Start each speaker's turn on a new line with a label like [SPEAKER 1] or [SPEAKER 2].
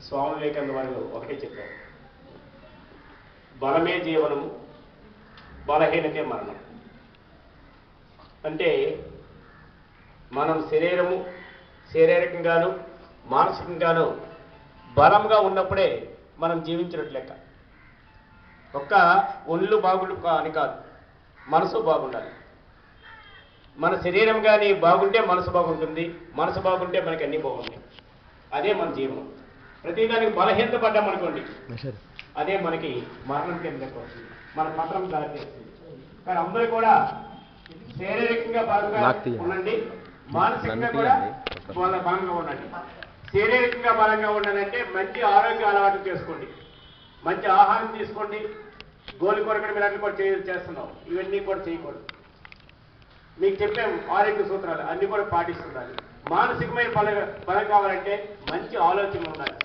[SPEAKER 1] స్వామి వివేకానంద వారు ఒకటే చెప్పారు, బలమే జీవనము, బలహీనతే మరణం. అంటే మనం శారీరకంగాను మానసికంగాను బలంగా ఉన్నప్పుడే మనం జీవించినట్లు లెక్క. ఒక్క ఒళ్ళు బాగుండు అని కాదు, మనసు బాగుండాలి. మన శరీరం కానీ బాగుంటే మనసు బాగుంటుంది, మనసు బాగుంటే మనకి అన్నీ బాగుంటాయి. అదే మన జీవనం. ప్రతిదానికి బలహీనత పడ్డామనుకోండి, అదే మనకి మరణం కింద వస్తుంది, మన పత్రం దారితీస్తుంది. కానీ అందరూ కూడా శారీరకంగా బలంగా ఉండండి, మానసికంగా కూడా బలంగా ఉండండి. శారీరకంగా బలంగా ఉండాలంటే మంచి ఆరోగ్య అలవాటు చేసుకోండి, మంచి ఆహారం తీసుకోండి. గోలి కొరకడం ఇలాంటివి కూడా చేస్తున్నాం, ఇవన్నీ కూడా చేయకూడదు. మీకు చెప్పాము ఆరోగ్య సూత్రాలు అన్ని కూడా పాటిస్తుండాలి. మానసికమైన బలం కావాలంటే మంచి ఆలోచన ఉండాలి.